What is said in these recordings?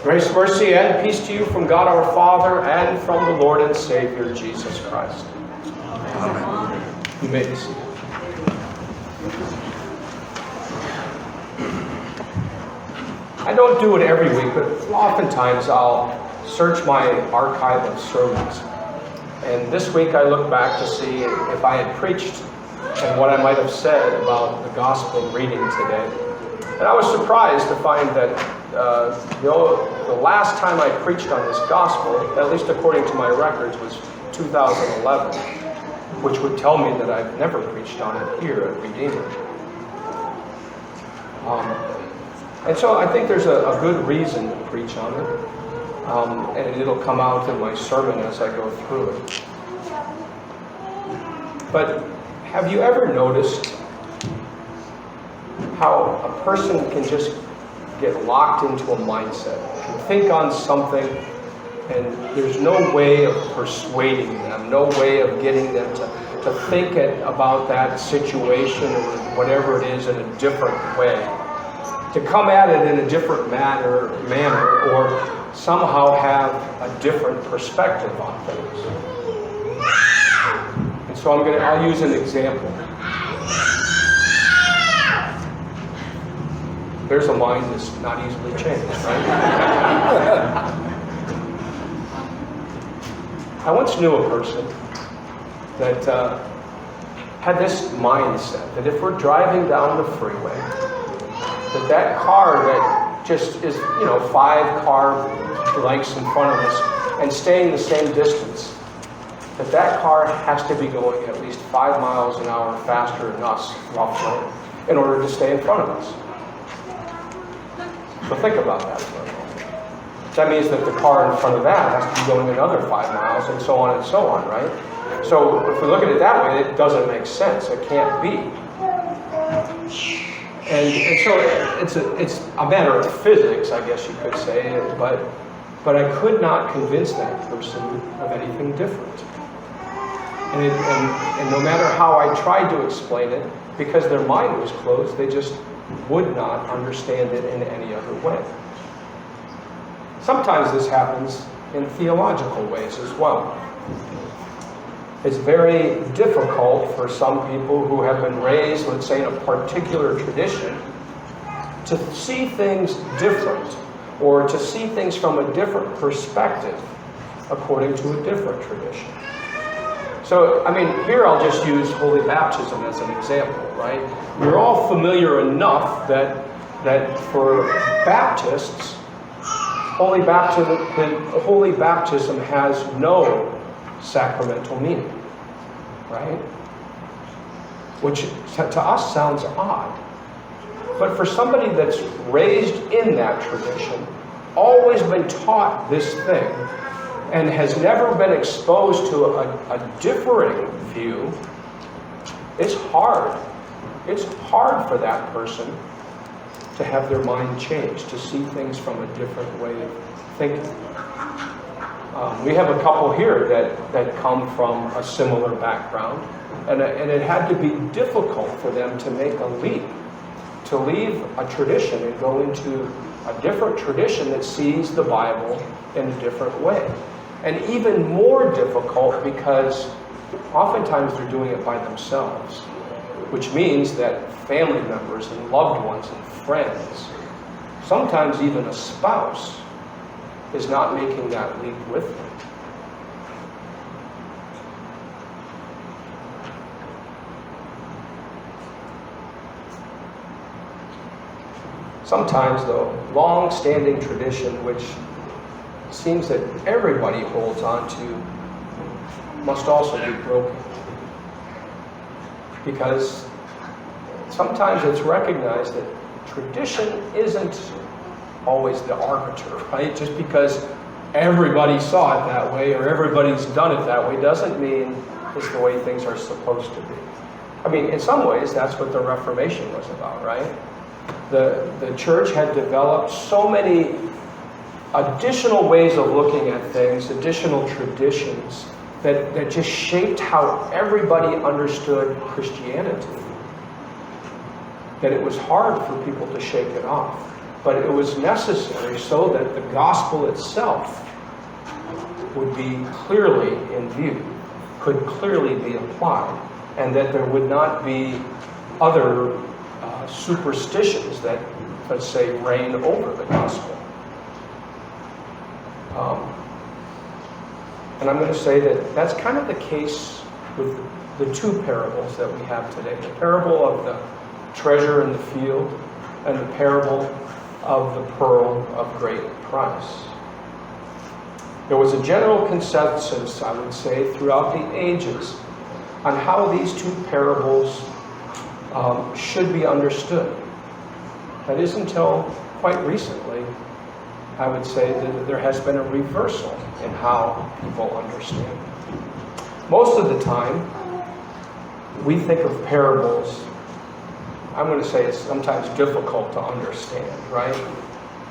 Grace, mercy, and peace to you from God our Father and from the Lord and Savior, Jesus Christ. Amen. You may be seated. I don't do it every week, but oftentimes I'll search my archive of sermons. And this week I looked back to see if I had preached and what I might have said about the gospel reading today. And I was surprised to find that the last time I preached on this gospel, at least according to my records, was 2011, which would tell me that I've never preached on it here at Redeemer. And so I think there's a good reason to preach on it, and it'll come out in my sermon as I go through it. But have you ever noticed how a person can just get locked into a mindset, can think on something, and there's no way of persuading them, no way of getting them to think about that situation or whatever it is in a different way, to come at it in a different manner, or somehow have a different perspective on things. And so I'll use an example. There's a mind that's not easily changed, right? I once knew a person that had this mindset that if we're driving down the freeway, that car that just is, 5 car lengths in front of us and staying the same distance, that car has to be going at least 5 miles an hour faster than us, roughly, in order to stay in front of us. So think about that for a moment. That means that the car in front of that has to be going another 5 miles, and so on, right? So if we look at it that way, it doesn't make sense. It can't be. And so it's a matter of physics, I guess you could say, but I could not convince that person of anything different. And no matter how I tried to explain it, because their mind was closed, they just would not understand it in any other way. Sometimes this happens in theological ways as well. It's very difficult for some people who have been raised, let's say, in a particular tradition, to see things different, or to see things from a different perspective according to a different tradition. So, here I'll just use Holy Baptism as an example, right? We're all familiar enough that for Baptists, Holy Baptism has no sacramental meaning, right? Which to us sounds odd. But for somebody that's raised in that tradition, always been taught this thing, and has never been exposed to a differing view, it's hard. It's hard for that person to have their mind changed, to see things from a different way of thinking. We have a couple here that come from a similar background, and it had to be difficult for them to make a leap, to leave a tradition and go into a different tradition that sees the Bible in a different way. And even more difficult because oftentimes they're doing it by themselves, which means that family members and loved ones and friends, sometimes even a spouse, is not making that leap with them. Sometimes, though, long-standing tradition, which seems that everybody holds on to, must also be broken. Because sometimes it's recognized that tradition isn't always the arbiter, right? Just because everybody saw it that way or everybody's done it that way doesn't mean it's the way things are supposed to be. In some ways, that's what the Reformation was about, right? The church had developed so many additional ways of looking at things, additional traditions, that just shaped how everybody understood Christianity, that it was hard for people to shake it off. but it was necessary so that the gospel itself would be clearly in view, could clearly be applied, and that there would not be other superstitions that, let's say, reign over the gospel. And I'm going to say that that's kind of the case with the two parables that we have today. The parable of the treasure in the field and the parable of the pearl of great price. There was a general consensus, I would say, throughout the ages on how these two parables should be understood. That is until quite recently, I would say, that there has been a reversal in how people understand. Most of the time, we think of parables, I'm going to say it's sometimes difficult to understand, right?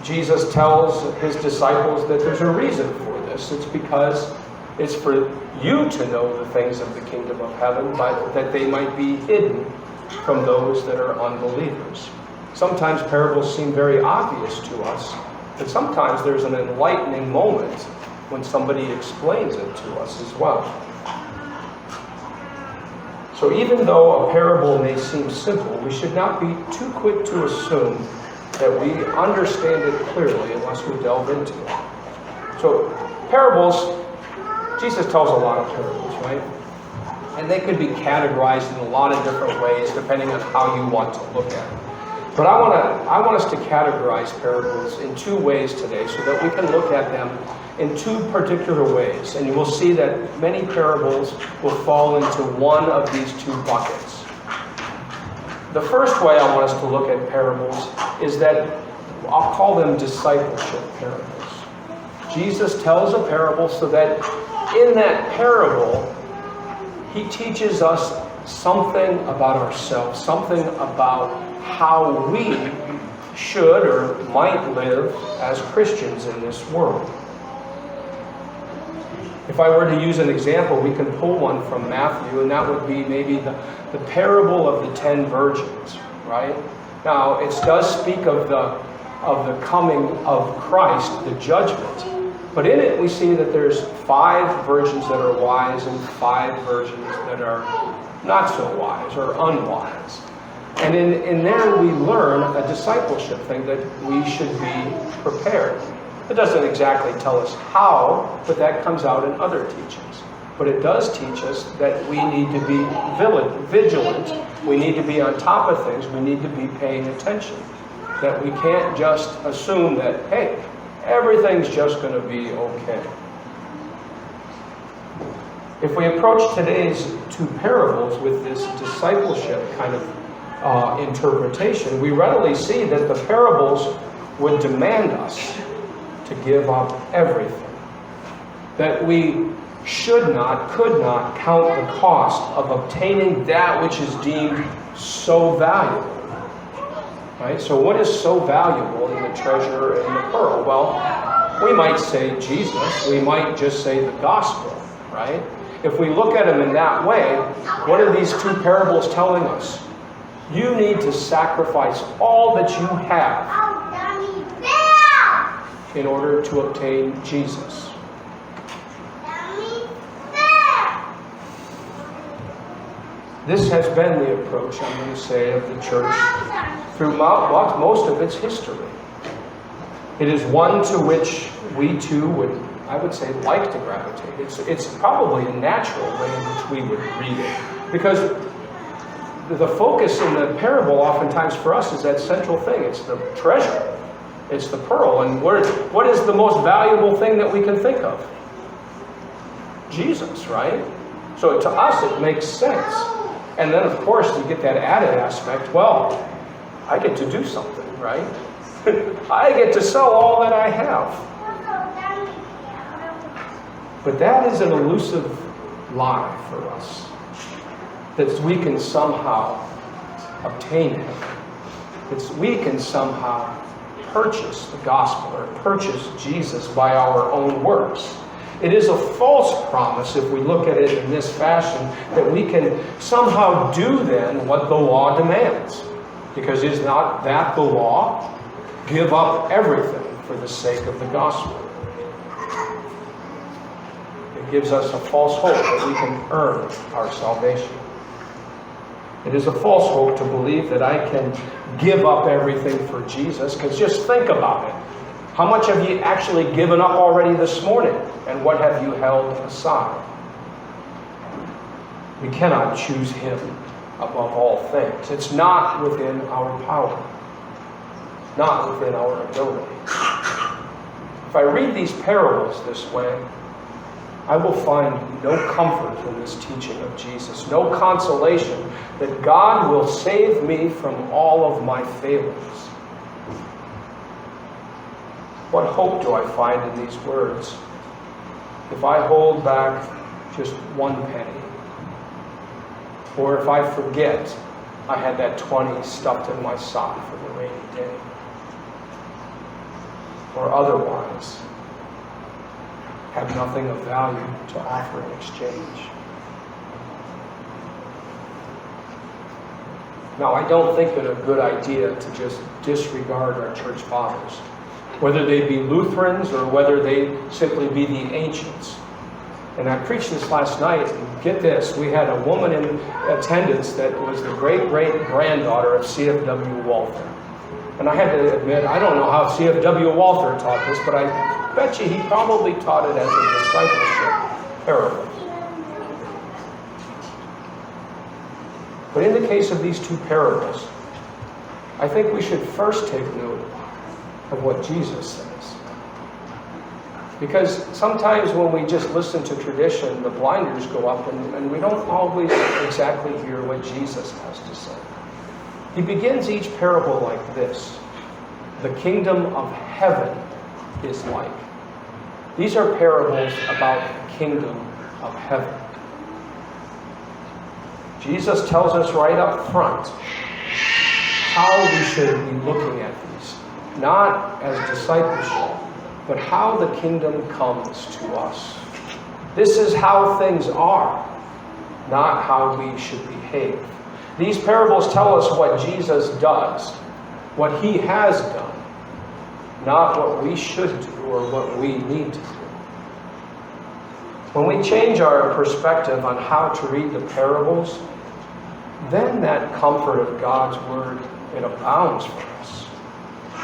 Jesus tells his disciples that there's a reason for this. It's because it's for you to know the things of the kingdom of heaven, but that they might be hidden from those that are unbelievers. Sometimes parables seem very obvious to us, but sometimes there's an enlightening moment when somebody explains it to us as well. So even though a parable may seem simple, we should not be too quick to assume that we understand it clearly unless we delve into it. So parables, Jesus tells a lot of parables, right? And they could be categorized in a lot of different ways depending on how you want to look at it. But I want us to categorize parables in two ways today so that we can look at them in two particular ways. And you will see that many parables will fall into one of these two buckets. The first way I want us to look at parables is that I'll call them discipleship parables. Jesus tells a parable so that in that parable, he teaches us something about ourselves, something about how we should or might live as Christians in this world. If I were to use an example, we can pull one from Matthew, and that would be maybe the parable of the 10 virgins, right? Now, it does speak of the coming of Christ, the judgment. But in it, we see that there's 5 virgins that are wise and 5 virgins that are not so wise or unwise. And in there, we learn a discipleship thing that we should be prepared. It doesn't exactly tell us how, but that comes out in other teachings. But it does teach us that we need to be vigilant. We need to be on top of things. We need to be paying attention. That we can't just assume that, hey, everything's just going to be okay. If we approach today's two parables with this discipleship kind of interpretation, we readily see that the parables would demand us to give up everything. That we should not, could not count the cost of obtaining that which is deemed so valuable. Right? So what is so valuable in the treasure and the pearl? Well, we might say Jesus. We might just say the gospel, right? If we look at them in that way, what are these two parables telling us? You need to sacrifice all that you have in order to obtain Jesus. This has been the approach, I'm going to say, of the church throughout most of its history. It is one to which we too would, I would say, like to gravitate. It's probably a natural way in which we would read it. Because the focus in the parable oftentimes for us is that central thing. It's the treasure. It's the pearl. And what is the most valuable thing that we can think of? Jesus, right? So to us it makes sense. And then of course you get that added aspect, well, I get to do something, right? I get to sell all that I have. But that is an elusive lie for us. That we can somehow obtain it. That we can somehow purchase the gospel or purchase Jesus by our own works. It is a false promise if we look at it in this fashion that we can somehow do then what the law demands. Because is not that the law? give up everything for the sake of the gospel. It gives us a false hope that we can earn our salvation. It is a false hope to believe that I can give up everything for Jesus, because just think about it. How much have you actually given up already this morning? And what have you held aside? We cannot choose Him above all things. It's not within our power, not within our ability. If I read these parables this way, I will find no comfort in this teaching of Jesus, no consolation that God will save me from all of my failings. What hope do I find in these words if I hold back just one penny? Or if I forget I had that 20 stuffed in my sock for the rainy day? Or otherwise, have nothing of value to offer in exchange? Now, I don't think it a good idea to just disregard our church fathers, whether they be Lutherans or whether they simply be the ancients. And I preached this last night, and get this, we had a woman in attendance that was the great-great-granddaughter of C.F.W. Walther. And I had to admit, I don't know how C.F.W. Walther taught this, but I bet you he probably taught it as a discipleship parable. But in the case of these two parables, I think we should first take note of what Jesus says. Because sometimes when we just listen to tradition, the blinders go up and we don't always exactly hear what Jesus has to say. He begins each parable like this: the kingdom of heaven is like. These are parables about the kingdom of heaven. Jesus tells us right up front how we should be looking at these. Not as discipleship, but how the kingdom comes to us. This is how things are, not how we should behave. These parables tell us what Jesus does, what He has done, not what we should do or what we need to do. When we change our perspective on how to read the parables, then that comfort of God's Word, it abounds for us.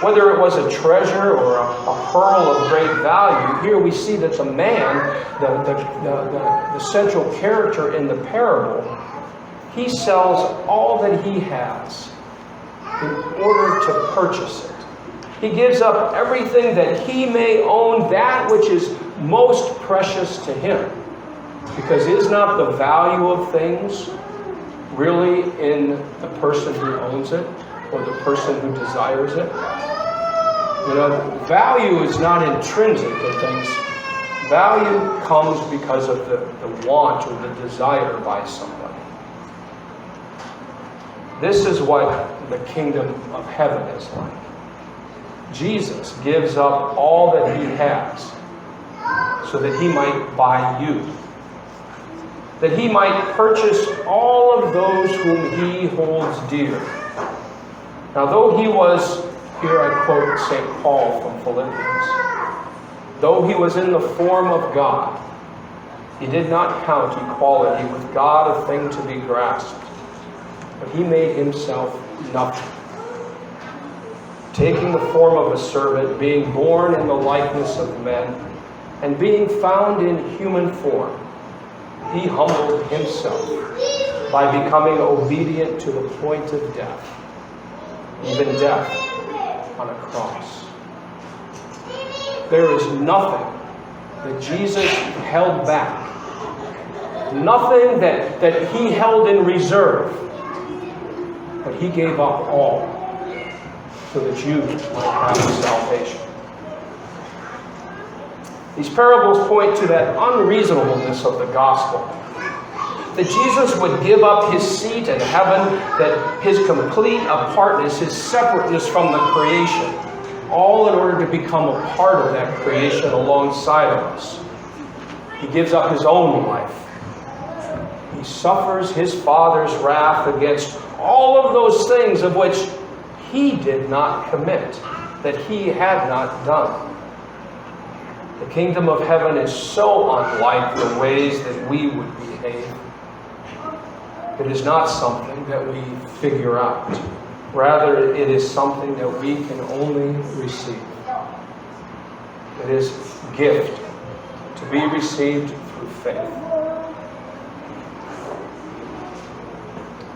Whether it was a treasure or a pearl of great value, here we see that the man, the central character in the parable, he sells all that he has in order to purchase it. He gives up everything that he may own, that which is most precious to him. Because is not the value of things really in the person who owns it or the person who desires it? You know, value is not intrinsic to things. Value comes because of the want or the desire by somebody. This is what the kingdom of heaven is like. Jesus gives up all that He has so that He might buy you. That He might purchase all of those whom He holds dear. Now, though He was, here I quote St. Paul from Philippians, though He was in the form of God, He did not count equality with God a thing to be grasped, but He made Himself nothing. Taking the form of a servant, being born in the likeness of men, and being found in human form, He humbled Himself by becoming obedient to the point of death, even death on a cross. There is nothing that Jesus held back, nothing that He held in reserve, but He gave up all so that you might have salvation. These parables point to that unreasonableness of the gospel. That Jesus would give up His seat in heaven, that His complete apartness, His separateness from the creation, all in order to become a part of that creation alongside of us. He gives up His own life. He suffers His Father's wrath against all of those things of which He did not commit. that he had not done. The kingdom of heaven is so unlike the ways that we would behave. It is not something that we figure out. Rather, it is something that we can only receive. It is a gift to be received through faith.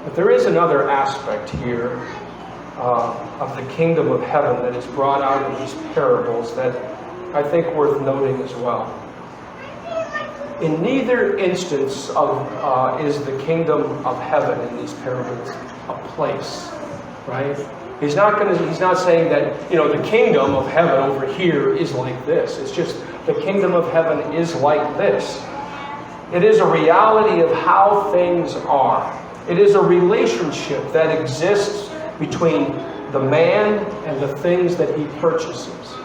But there is another aspect here of the kingdom of heaven that is brought out in these parables that I think worth noting as well. In neither instance is the kingdom of heaven in these parables a place, right? He's not saying that, the kingdom of heaven over here is like this. It's just the kingdom of heaven is like this. It is a reality of how things are. It is a relationship that exists between the man and the things that he purchases.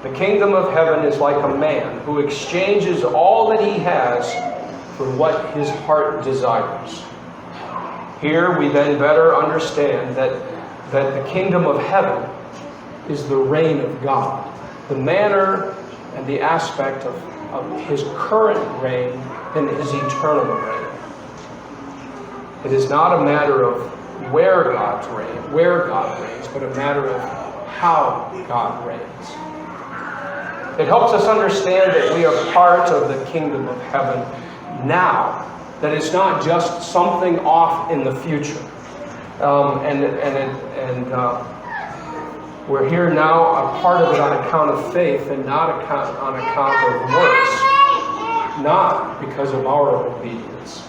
The kingdom of heaven is like a man who exchanges all that he has for what his heart desires. Here we then better understand that the kingdom of heaven is the reign of God. The manner and the aspect of his current reign and his eternal reign. It is not a matter of where God reigns, but a matter of how God reigns. It helps us understand that we are part of the kingdom of heaven now. That it's not just something off in the future. We're here now, a part of it on account of faith and not on account of works. Not because of our obedience.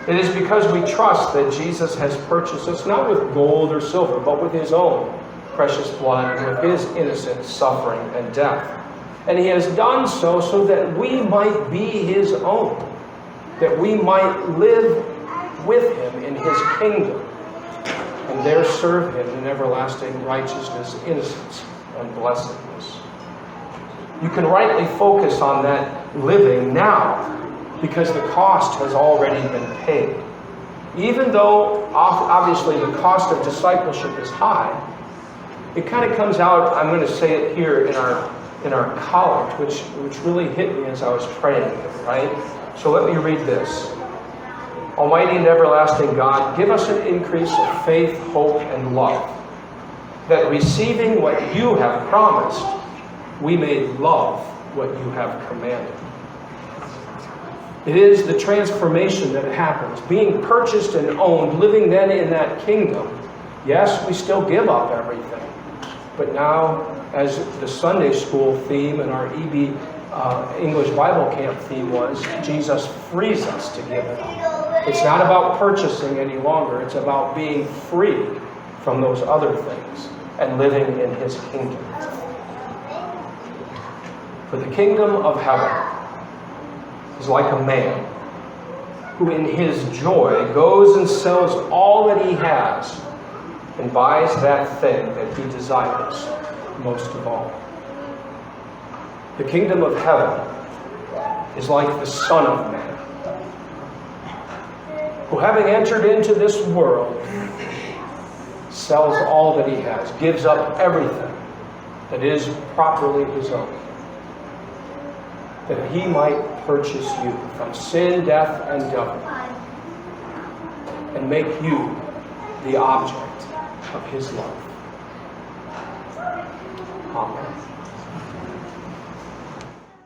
It is because we trust that Jesus has purchased us not with gold or silver, but with his own precious blood and with his innocent suffering and death. And he has done so that we might be his own, that we might live with him in his kingdom, and there serve him in everlasting righteousness, innocence, and blessedness. You can rightly focus on that living now, because the cost has already been paid. Even though, obviously, the cost of discipleship is high, it kind of comes out, I'm going to say it here in our collect, which really hit me as I was praying, right? So let me read this. Almighty and everlasting God, give us an increase of faith, hope, and love, that receiving what you have promised, we may love what you have commanded. It is the transformation that happens. Being purchased and owned, living then in that kingdom. Yes, we still give up everything. But now, as the Sunday school theme and our EB English Bible Camp theme was, Jesus frees us to give it up. It's not about purchasing any longer. It's about being free from those other things and living in his kingdom. For the kingdom of heaven is like a man who in his joy goes and sells all that he has and buys that thing that he desires most of all. The kingdom of heaven is like the Son of Man, who having entered into this world, sells all that he has, gives up everything that is properly his own, that he might purchase you from sin, death, and devil, and make you the object of his love. Amen.